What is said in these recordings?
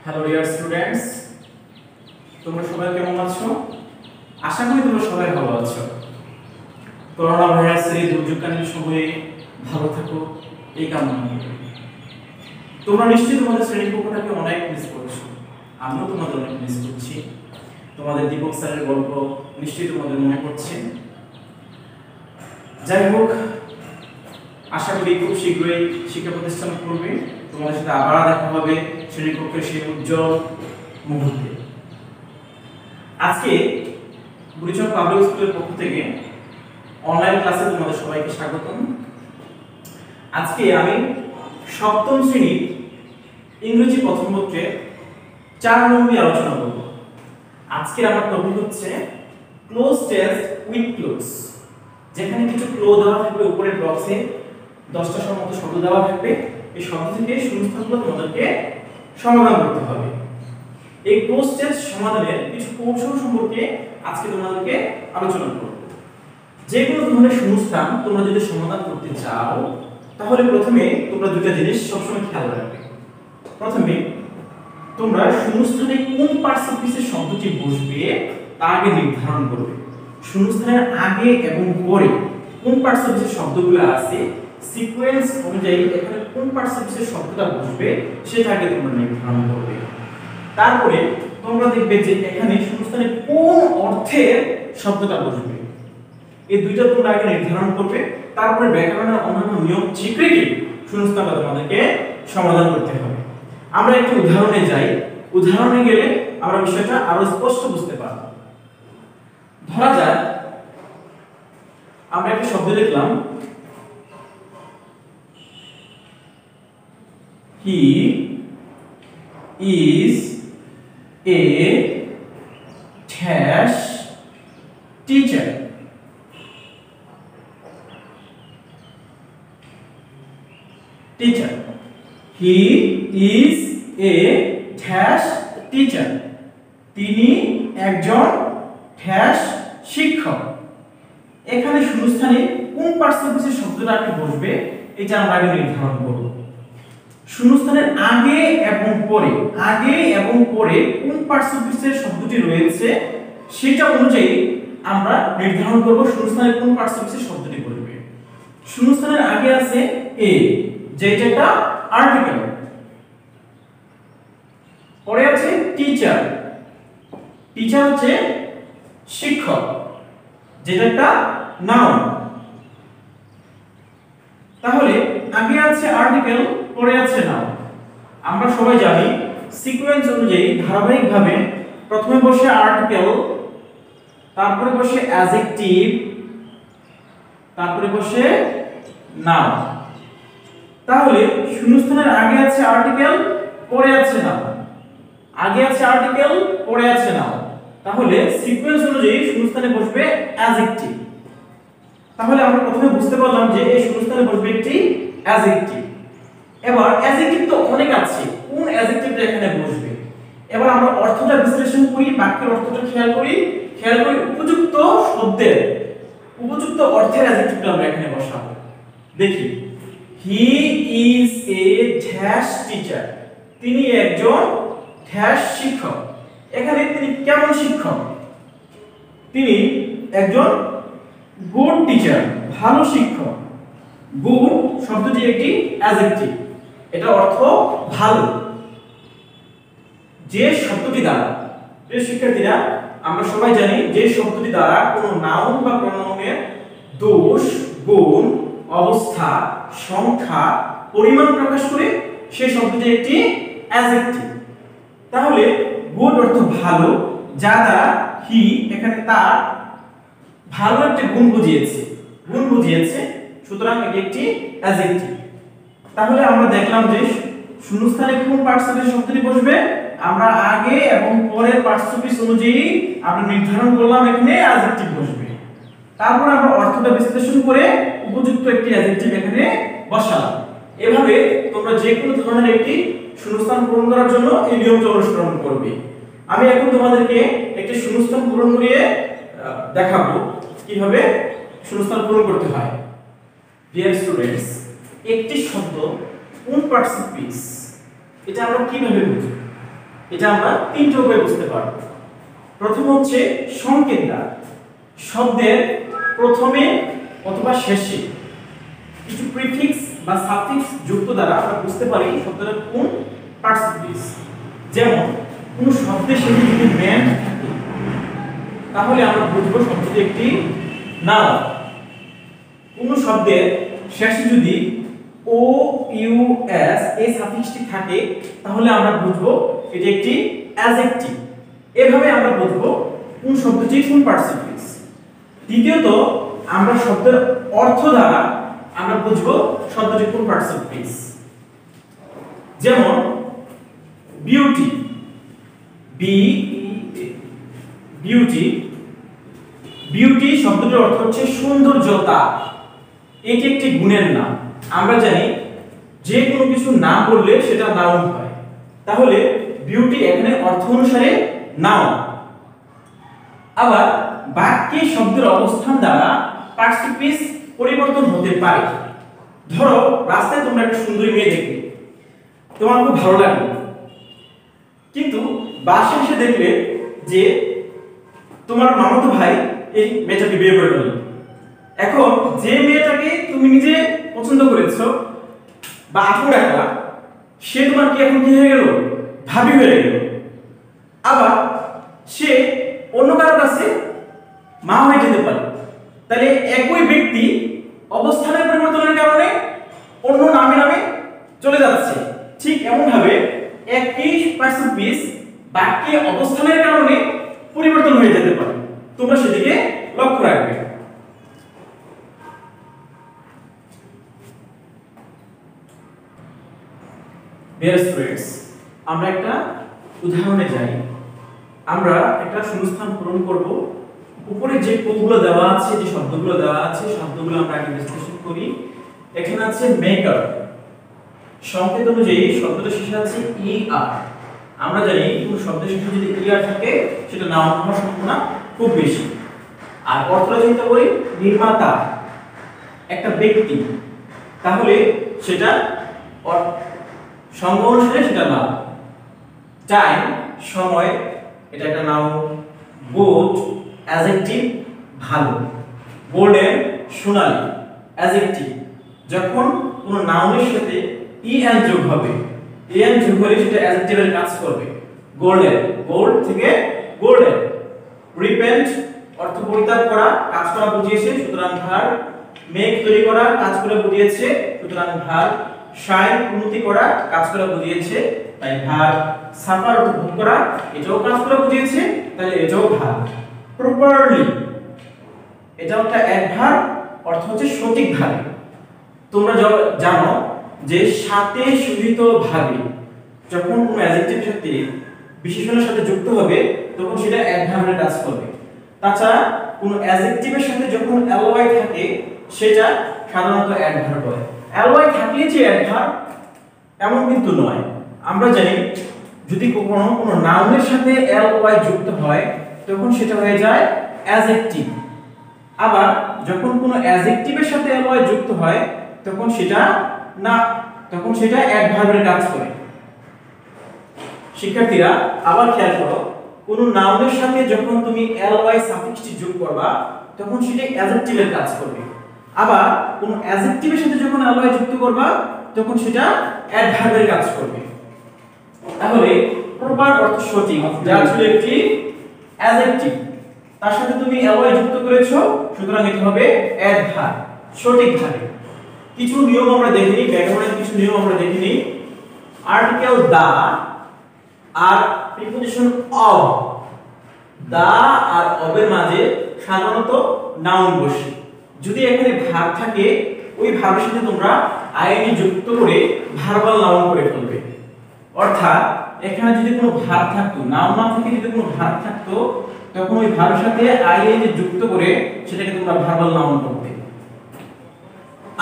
Hello dear students, তোমরা সবাই কেমন আছো? আশা করি তোমরা সবাই ভালো আছো। করোনা ভাইরাসের এই দুর্যোগকালীন সময়ে ভালো থাকো এই কামনা করি। তোমরা নিশ্চয়ই তোমাদের শ্রেণীকক্ষটাকে অনেক মিস করছো, আমিও তোমাদের অনেক মিস করছি। তোমাদের দীপক স্যারের গল্প নিশ্চয়ই তোমাদের মনে পড়ছে। যাই হোক, আশা করি খুব শীঘ্রই শিক্ষা প্রতিষ্ঠান করবে, তোমাদের সাথে আবার দেখা হবে শ্রেণীকক্ষের সেই উজ্জ্বল মুহূর্তে। আজকে বুড়িচক পাবলিক স্কুলের পক্ষ থেকে অনলাইন ক্লাসে তোমাদের সবাইকে স্বাগতম। আজকে আমি সপ্তম শ্রেণীর ইংরেজি প্রথম পত্রের 4 নম্বর আলোচনা করব। আজকে আমার টপিক হচ্ছে ক্লোজ টেস্ট উইথ ক্লোজ। যেখানে কিছু ক্লো দেওয়া থাকবে উপরের বক্সে, 10টা মতো শব্দ দেওয়া থাকবে। এই শব্দ থেকে শূন্যস্থানগুলো তোমাদেরকে সমাধান করতে হবে। এই ক্লোজ টেস্ট সমাধানের কিছু কৌশল সম্পর্কে আজকে তোমাদেরকে আলোচনা করব। যে কোনো ধরনের শূন্যস্থান তোমরা যদি সমাধান করতে চাও, তাহলে প্রথমে তোমরা দুটো জিনিস সবসময় খেয়াল রাখবে। প্রথমে তোমরা শূন্যস্থানে কোন পার্টিসিপের শব্দটি বসবে তা আগে নির্ধারণ করবে। শূন্যস্থানের আগে এবং পরে কোন পার্টিসিপের শব্দগুলো আছে, সিকোয়েন্স অনুযায়ী এখানে কোন পার্টিসিপের শব্দটা বসবে সেটা আগে তোমরা নির্ধারণ করবে। তারপরে তোমরা দেখবে যে এখানে শূন্যস্থানে কোন অর্থের শব্দটা বসবে, এই দুইটা তোমরা আগে নির্ধারণ করবে। তারপরে ব্যাকরণের অন্যান্য নিয়ম ঠিক রেখে শূন্যস্থানটা তোমাদেরকে সমাধান করতে হবে। আমরা একটু উদাহরণে যাই। উদাহরণে গেলে আমরা বিষয়টা আরো স্পষ্ট বুঝতে পারব। ধরা যাক আমরা একটা শব্দ লিখলাম, he is a dash teacher. Teacher, he is a dash teacher. তিনি একজন ড্যাশ শিক্ষক। এখানে শূন্যস্থানে কোন পার্টিসিপের শব্দটা আগে বসবে এটা আমরা আগে নির্ধারণ করব। শূন্যস্থানের আগে এবং পরে কোন পার্টিসিপের শব্দটি রয়েছে সেটা অনুযায়ী আমরা নির্ধারণ করব শূন্যস্থানে কোন পার্টিসিপের শব্দটি বসবে। শূন্যস্থানের আগে আছে এ, যেটা একটা আর্টিকেল। পরে আছে টিচার, টিচার হচ্ছে শিক্ষক, যেটা একটা নাউন। তাহলে আগে আছে আর্টিকেল, পরে আছে নাউন। আমরা সবাই জানি সিকোয়েন্স অনুযায়ী ধারাবাহিকভাবে প্রথমে বসে আর্টিকেল, তারপরে বসে অ্যাডজেক্টিভ, তারপরে বসে নাউন। তাহলে শূন্যস্থানের আগে আছে আর্টিকেল, পরে আছে নাউন। আগে আছে আর্টিকেল, পরে আছে নাউন। তাহলে সিকোয়েন্স অনুযায়ী শূন্যস্থানে বসবে অ্যাডজেক্টিভ। তাহলে আমরা প্রথমে বুঝতে পারলাম যে এই শূন্যস্থানে বসবে একটি অ্যাডজেক্টিভ। এবার অ্যাডজেক্টিভ তো অনেক আছে, কোন অ্যাডজেক্টিভটা এখানে বসবে? এবার আমরা অর্থটা বিশ্লেষণ করি, বাক্যের অর্থটা খেয়াল করি উপযুক্ত শব্দের উপযুক্ত অর্থের অ্যাডজেক্টিভটা আমরা এখানে বসাবো। দেখি, he is a dash teacher. তিনি একজন ড্যাশ শিক্ষক। এখানে তিনি কেমন শিক্ষক? তিনি একজন গুড টিচার, ভালো শিক্ষক। গুড শব্দটি একটি অ্যাডজেক্টিভ, এটা অর্থ ভালো। যে শব্দটি দ্বারা, প্রিয় শিক্ষার্থীরা, আমরা সবাই জানি যে শব্দটি দ্বারা কোনো নাউন বা প্রোনাউনের দোষ, গুণ, অবস্থা, সংখ্যা, পরিমাণ প্রকাশ করে সেই শব্দটি একটি অ্যাডজেক্টিভ। তাহলে গুড অর্থ ভালো, যা দ্বারা হি এখানে তার ভালো একটা গুণ বুঝিয়েছে, সুতরাং এটি একটি অ্যাডজেক্টিভ। তাহলে আমরা দেখলাম যে শূন্যস্থানে কোন পার্টিসিপের শব্দটি বসবে, আমরা আগে এবং পরের পার্টিসিপের অনুযায়ী আমরা নির্ধারণ করলাম এখানে অ্যাডজেক্টিভ বসবে। তারপর আমরা অর্থটা বিশ্লেষণ করে উপযুক্ত একটি অ্যাডজেক্টিভ এখানে বসালাম। এভাবে তোমরা যে কোনো ধরনের একটি শূন্যস্থান পূরণ করার জন্য এই নিয়মটা অনুসরণ করবে। আমি এখন তোমাদেরকে একটি শূন্যস্থান পূরণ করিয়ে দেখাবো কিভাবে শূন্যস্থান পূরণ করতে হয়। ডিয়ার স্টুডেন্টস, একটি শব্দ কোন পার্টিসিপেস এটা আমরা কিভাবে বুঝব? এটা আমরা তিনটা উপায়ে বুঝতে পারব। প্রথম হচ্ছে সংকেত দ্বারা, শব্দের প্রথমে অথবা শেষে কিছু প্রিফিক্স বা সাফিক্স যুক্ত দ্বারা আমরা বুঝতে পারি শব্দটা কোন পার্টিসিপেন্স। যেমন কোন শব্দের শেষে যদি ম্যান থাকে তাহলে আমরা বুঝবো শব্দটি একটি নাউন। কোন শব্দের শেষে যদি ও ইউ এস এই সাফিক্সটি থাকে তাহলে আমরা বুঝবো এটি একটি অ্যাডজেক্টিভ। এভাবে আমরা বুঝবো কোন শব্দটি কোন পার্টিসিপেন্স। দ্বিতীয়ত আমরা শব্দের অর্থ দ্বারা আমরা বুঝবো শব্দটি কোন পার্টিসিপেন্স। যেমন বিউটি, বিউটি, বিউটি শব্দটির অর্থ হচ্ছে সৌন্দর্যতা। এটি একটি গুণের নাম। আমরা জানি যে কোনো কিছু নাম বললে সেটা নাউন হয়, তাহলে বিউটি এখানে অর্থ অনুসারে নাউন। আবার বাক্যে শব্দের অবস্থান দ্বারা পার্টিসিপেন্স পরিবর্তন হতে পারে। ধরো রাস্তায় তোমরা একটা সুন্দরী মেয়ে দেখলে, তোমার খুব ভালো লাগলো, কিন্তু বাসায় এসে দেখলে যে তোমার মামাতো ভাই এই মেয়েটাকে বিয়ে করে ফেলল। এখন যে মেয়েটাকে তুমি নিজে পছন্দ করেছো বা আপু রাখলা, সে তোমার কি এখন কি হয়ে গেল? ভাবি হয়ে গেল। আবার সে অন্য কারোর কাছে মা হয়ে যেতে পারে। তাহলে একই ব্যক্তি অবস্থানের পরিবর্তনের কারণে অন্য নামে নামে চলে যাচ্ছে। ঠিক এমন ভাবে একই পার্টিসিপেন্স বাক্যে অবস্থানের কারণে পরিবর্তন হয়ে যেতে পারে। তোমরা সেদিকে লক্ষ্য রাখবে। ডিয়ার স্টুডেন্টস, আমরা একটা উদাহরণে যাই। আমরা একটা শূন্যস্থান পূরণ করব। উপরে যে কোডগুলো দেওয়া আছে, যে শব্দগুলো দেওয়া আছে, শব্দগুলো আমরা আগে বিশ্লেষণ করি। এখানে আছে মেকার, সংকেত অনুযায়ী শব্দটা শেষে আছে ই আর। আমরা জানি কোন শব্দের শেষে যদি ই আর থাকে সেটা নাউন হওয়ার সম্ভাবনা খুব বেশি। আর অর্থটা চিন্তা করি, নির্মাতা একটা ব্যক্তি, তাহলে সেটা সংজ্ঞা অনুসারে সেটা নাউন। টাইম সময়, এটা একটা নাউন। গুড অ্যাডজেক্টিভ ভালো। গোল্ডেন সোনালী অ্যাডজেক্টিভ। যখন কোনো নাউনের সাথে ই এন যোগ হবে, ই এন যোগ হলে সেটা অ্যাডজেক্টিভের কাজ করবে। গোল্ডেন, গোল্ড থেকে গোল্ডেন। রিপেন্ট অর্থ পরিত্যাগ করা, কাজ করা বুঝিয়েছে, সুতরাং ভার্ব। মেক তৈরি করা, কাজ করে বুঝিয়েছে, সুতরাং ভার্ব। শাইন উন্নতি করা, কাজ করে বুঝিয়েছে, তাই ভার্ব। সাফার অর্থ ভোগ করা, এটাও কাজ করে বুঝিয়েছে, তাহলে এটাও ভার্ব। প্রপারলি এটাও একটা অ্যাডভার্ব, অর্থ হচ্ছে সঠিকভাবে। তোমরা জানো যে সাথে সহিতভাবে যখন কোনো অ্যাডজেক্টিভের সাথে বিশেষণের সাথে যুক্ত হবে তখন সেটা অ্যাডভার্বের কাজ করবে। তাছাড়া কোনো অ্যাডজেক্টিভের সাথে যখন এলওয়াই থাকে সেটা সাধারণত অ্যাডভার্ব হয়। এলওয়াই থাকলে যে অ্যাডভার্ব এমন কিন্তু নয়। আমরা জানি যদি কোনো নাউনের সাথে এলওয়াই যুক্ত হয় তখন সেটা হয়ে যায় অ্যাডজেক্টিভ। আবার যখন কোনো অ্যাডজেক্টিভের সাথে এলওয়াই যুক্ত হয় তখন সেটা অ্যাডভার্বের কাজ করে। শিক্ষার্থীরা আবার খেয়াল করো, কোন নাউনের সাথে যখন তুমি এলওয়াই সাফিক্সটি যোগ করবা তখন সেটা অ্যাডজেক্টিভের কাজ করবে। আবার কোন অ্যাডজেক্টিভের সাথে যখন এলওয়াই যুক্ত করবা তখন সেটা অ্যাডভার্বের কাজ করবে। তাহলে প্রপার অর্থ সঠিক, যা ছিল একটি অ্যাডজেক্টিভ, তার সাথে তুমি এলওয়াই যুক্ত করেছো, সুতরাং এটা হবে অ্যাডভার্ব। সঠিকভাবে কিছু নিয়ম আমরা দেখে নিই, ব্যাকরণের কিছু নিয়ম আমরা দেখে নিই। আর্টিকেল দা আর প্রিপোজিশন অফ, দা আর অবের মাঝে সাধারণত নাউন বসে। যদি এখানে ভার্ব থাকে ওই ভার্বের সাথে তোমরা আইএনজি যুক্ত করে ভার্বাল নাউন করে ফেলবে। অর্থাৎ এখানে যদি কোনো ভার্ব থাকতো, নাউন না থেকে যদি কোনো ভার্ব থাকতো তখন ওই ভার্বের সাথে আইএনজি যুক্ত করে সেটাকে তোমরা ভার্বাল নাউন করবে।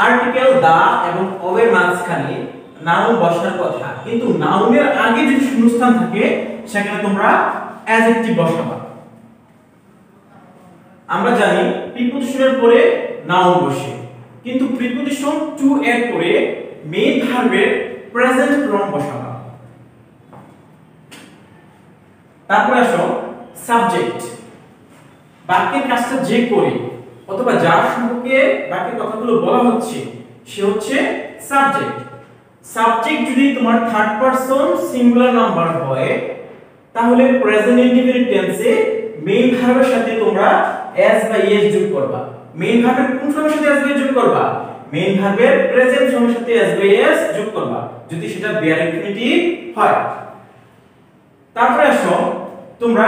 আর্টিকেল দা এবং অবের মাঝখানে নাউন বসার কথা, কিন্তু নাউনের আগে যদি শূন্যস্থান থাকে সেখানে তোমরা অ্যাডজেক্টিভ বসাবা। আমরা জানি প্রিপোজিশনের পরে নাউন বসে, কিন্তু প্রিপোজিশন টু এর পরে মেইন ভার্বের প্রেজেন্ট প্রনাউন বসাবা। তারপরে আসো সাবজেক্ট, বাক্যের কাজটা যে করে অথবা যার সম্পর্কে বাক্যের কথাগুলো বলা হচ্ছে সে হচ্ছে সাবজেক্ট। সাবজেক্ট যদি তোমার থার্ড পারসন সিঙ্গুলার নাম্বার হয় তাহলে প্রেজেন্ট ইনডিফিনিট টেন্সে মেইন ভার্বের সাথে তোমরা এস বা ইএস যোগ করবা। মেইন ভার্বের কোন ফর্মের সাথে এস বা ইএস যোগ করবা? মেইন ভার্বের প্রেজেন্ট ফর্মের সাথে এস বা ইএস যোগ করবা যদি সেটা বেয়ার ইনফিনিটিভ হয়। তারপরে আসো তোমরা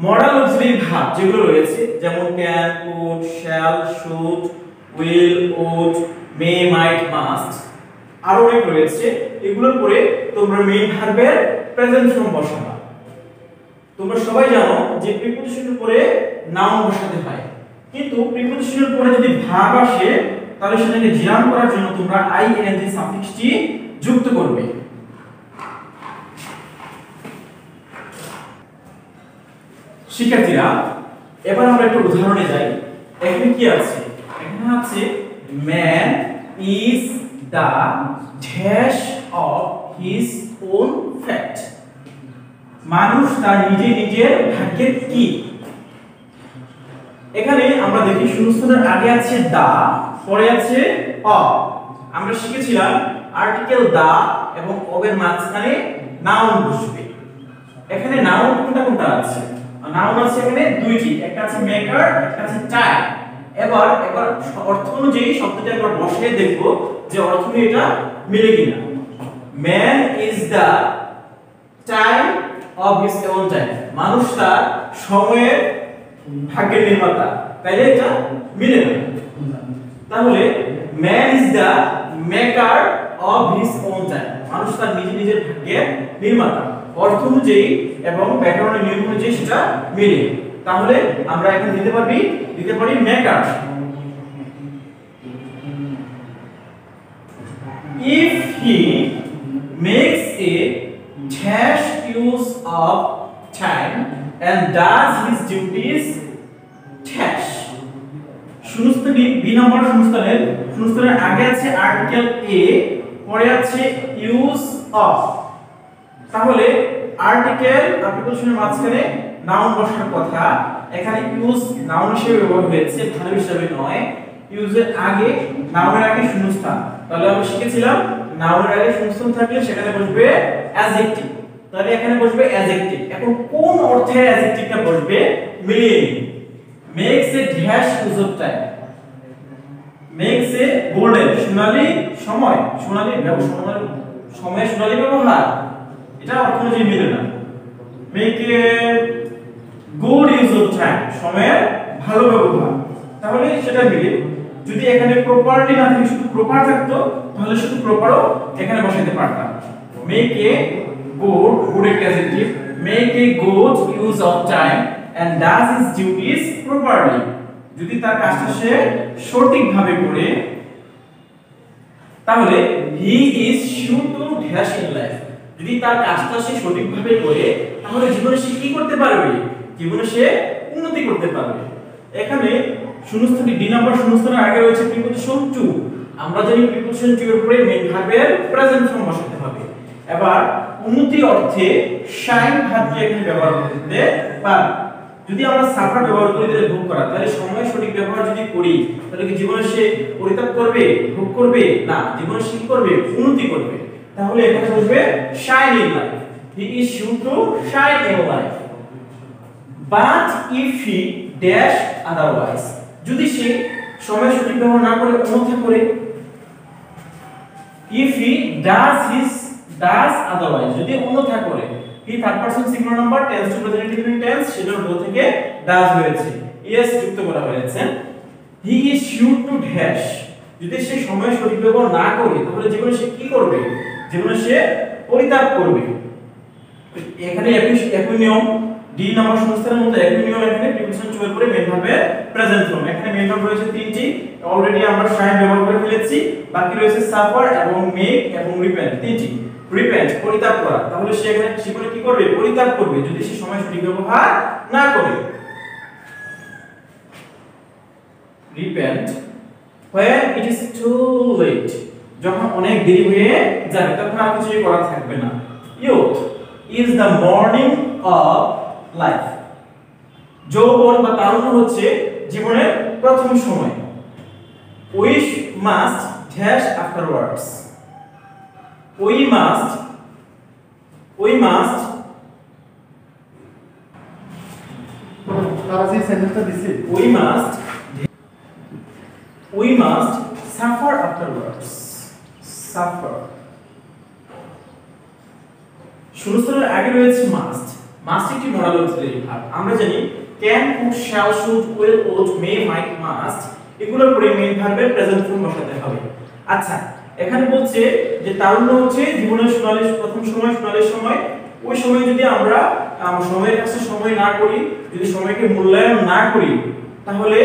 মডাল অক্সিলারি ভার্ব যেগুলো রয়েছে যেমন can, could, shall, should, will, would, may, might, must আরো অনেক রয়েছে। এগুলোর পরে তোমরা মেইন ভার্বের প্রেজেন্ট ফর্ম বসাবা। তোমরা সবাই জানো যে প্রিপোজিশনের পরে নাউন বসাতে হয়, কিন্তু প্রিপোজিশনের পরে যদি ভার্ব আসে তাহলে সেটাকে জিরাম করার জন্য তোমরা আইএনজি সাফিক্সটি যুক্ত করবে। শিক্ষার্থীরা এবার আমরা একটা উদাহরণে যাই। এখানে কি আছে? এখানে আছে man is the dash of his own fate. মানুষ তার নিজের ভাগ্যের কি। এখানে আমরা দেখি শূন্যস্থানের আগে আছে দা, পরে আছে অফ। আমরা শিখেছিলাম আর্টিকেল দা এবং অফ এর মাঝখানে নাউন বসবে। এখানে নাউন কোনটা আছে? নাউন আছে এখানে দুইটি, একটা আছে মেকার, একটা আছে টাইম। এবার অর্থ অনুযায়ী শব্দটা একবার বসিয়ে দেখব যে অর্থ নিয়ে এটা মিলে কিনা। Man is the time of his own time. মানুষ তার সময়ের ভাগ্যের নির্মাতা, তাইলে এটা মিলে না। তাহলে man is the maker of his own time. মানুষ তার নিজের ভাগ্যের নির্মাতা। অর্থ অনুযায়ী এবং ব্যাকরণের নিয়ম অনুযায়ী সেটা মিলে। তাহলে আমরা এখানে দিতে পারি maker. If he makes a dash use of time and does his duties dash। শূন্যস্থানে বি নম্বর শূন্যস্থানের আগে আছে আর্টিকেল এ, পরে আছে ইউজ অফ। তাহলে আর্টিকেল প্রিপোজিশনের মাঝখানে নাউন বসার কথা, এখানে ইউজ নাউন হিসেবে ব্যবহার হয়েছে, ভার্ব হিসেবে নয়। ইউজের আগে নাউনের আগে শূন্যস্থান। তাহলে আমরা শিখেছিলাম নাউনের আগে শূন্যস্থান থাকলে সেখানে বসবে অ্যাডজেক্টিভ। তাহলে এখানে বসবে অ্যাডজেক্টিভ। এখন কোন অর্থে অ্যাডজেক্টিভটা বসবে মিলিয়ে নিন। Makes a dash use of time. Makes a golden সোনালী সময়, সোনালী সময় সোনালী ব্যবহার, এটা অর্থ অনুযায়ী মিলে না। Make a good use of time, সময়ের ভালো ব্যবহার, তাহলে সেটা মিলে। যদি এখানে প্রপারলি না থাকে শুধু প্রপার থাকতো তাহলে শুধু প্রপারও এখানে বসাতে পারতাম। মেক এ গুড একটা adjective, make a good use of time and does his duties properly. যদি তার কাজটা সে সঠিকভাবে করে তাহলে he is sure to dash in life. যদি তার কাজটা সে সঠিকভাবে করে তাহলে জীবনে সে কি করতে পারবে? জীবনে সে উন্নতি করতে পারবে। এখানে শূন্যস্থানে ডি নাম্বার শূন্যস্থানের আগে রয়েছে প্রিপোজিশন টু। আমরা জানি প্রিপোজিশন টু এর পরে মেইন ভার্বের প্রেজেন্ট ফর্ম বসাতে হবে। এবার উন্নতি অর্থে শাইন ভার্বটি এখানে ব্যবহার করতে পারি। যদি আমরা সাফার ব্যবহার করি তাহলে ভোগ করা, তাহলে সময় সঠিক ব্যবহার যদি করি তাহলে কি জীবনে সে পরিত্যাগ করবে, ভোগ করবে? না, জীবনে সে কি করবে? উন্নতি করবে। তাহলে এখানে বসবে shine in life. He is sure to shine in life. But if he dash otherwise, যদি সে সময় সঠিক ব্যবহার না করে অন্যথা করে। ইফ হি ডাজ আদারওয়াইজ, যদি অন্যথা করে। He third person singular number tends to present indefinite tense, সেটার ডো থেকে ডাজ হয়েছে, ইএস যুক্ত করা হয়েছে। হি ইজ শিওর টু ড্যাশ, যদি সে সময় সঠিক ব্যবহার না করে তাহলে জীবনে সে কি করবে? জীবনে সে পরিত্যাগ করবে। এখানে একই নিয়ম, ডি নাম্বার শূন্যস্থানের মধ্যে একই নিয়ম। এখানে প্রিপোজিশন টু এর পরে মেইন ভার্বের প্রেজেন্ট ফর্ম। এখানে মেইন ভার্ব রয়েছে তিনটি, অলরেডি আমরা শাইন ব্যবহার করে ফেলেছি। বাকি রয়েছে সাফার এবং মেক এবং রিপেন্ট, তিনটি। রিপেন্ট পরিত্যাগ করা, তাহলে সে এখানে জীবনে কি করবে? পরিত্যাগ করবে যদি সে সময় সঠিক ব্যবহার না করে। Repent when it is too late, যখন অনেক দেরি হয়ে যাবে তখন আর কিছু করা থাকবে না। Youth is the morning of life. যৌবন বা তারুণ্য হচ্ছে জীবনের প্রথম সময়। We must dash afterwards. We must suffer afterwards. Suffer. শূন্যস্থানের আগে রয়েছে মাস্ট। মাস্ট একটি মডাল অক্সিলারি ভার্ব। আমরা জানি can, could, shall, should, will, ought, may, might, must এগুলোর পরে মেইন ভার্বের প্রেজেন্ট ফর্ম বসাতে হবে। আচ্ছা, এখানে বলছে যে তারুণ্য হচ্ছে জীবনের সোনালী প্রথম সময়, সোনালী সময়। ওই সময় যদি আমরা সময়ের কাছে সময় না করি, যদি সময়কে মূল্যায়ন না করি, তাহলে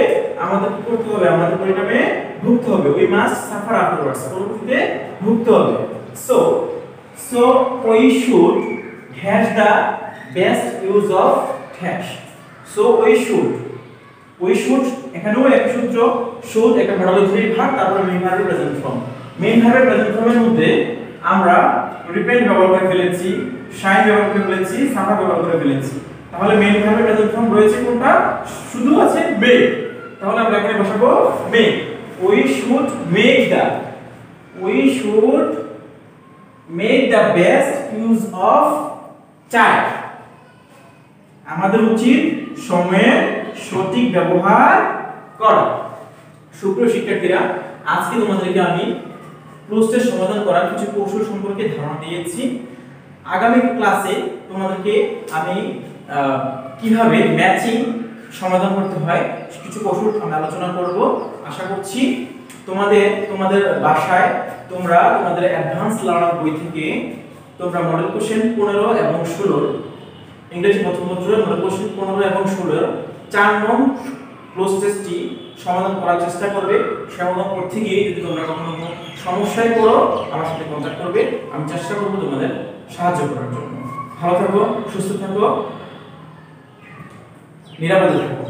আমাদের কি করতে হবে? আমাদের পরিণামে ভুগতে হবে। উই মাস্ট সাফার আফটারওয়ার্ডস, পরবর্তীতে ভুগতে হবে। So we should dash the best use of dash. So we should এখানেও এক সূত্র, should একটা মডাল অক্সিলারি ভার্ব, তারপর মেইন ভার্বের প্রেজেন্ট ফর্ম। মেইন ভার্বের প্রেজেন্ট ফর্মের মধ্যে আমরা রিপেন্ড ব্যবহার করে ফেলেছি, শাইন ব্যবহার করে ফেলেছি, সাফার ব্যবহার করে ফেলেছি। তাহলে মেইন ভার্বের প্রেজেন্ট ফর্ম রয়েছে কোনটা? শুধু আছে মে। তাহলে আমরা এখানে বসাবো মে। We should make the best use of time. আমাদের উচিত সময়ের সঠিক ব্যবহার করা। সুপ্রিয় শিক্ষার্থীরা, আজকে তোমাদেরকে আমি প্রশ্নের সমাধান করার কিছু কৌশল সম্পর্কে ধারণা দিয়েছি। আগামী ক্লাসে তোমাদেরকে আমি কিভাবে ম্যাচিং সমাধান করতে হয় কিছু কৌশল আমি আলোচনা করব। আশা করছি তোমাদের বাসায় তোমরা তোমাদের অ্যাডভান্স লার্নার বই থেকে তোমরা মডেল কোশ্চেন 15 এবং 16 ইংরেজি প্রথম পত্রের মডেল কোশ্চেন 15 এবং 16 4 নং ক্লোজ টেস্টটি সমাধান করার চেষ্টা করবে। সমাধান করতে গিয়ে যদি তোমরা কখনো সমস্যায় পড়ো, আমার সাথে কন্টাক্ট করবে। আমি চেষ্টা করব তোমাদের সাহায্য করার জন্য। ভালো থাকো, সুস্থ থাকো, নিরাপদে থাকো।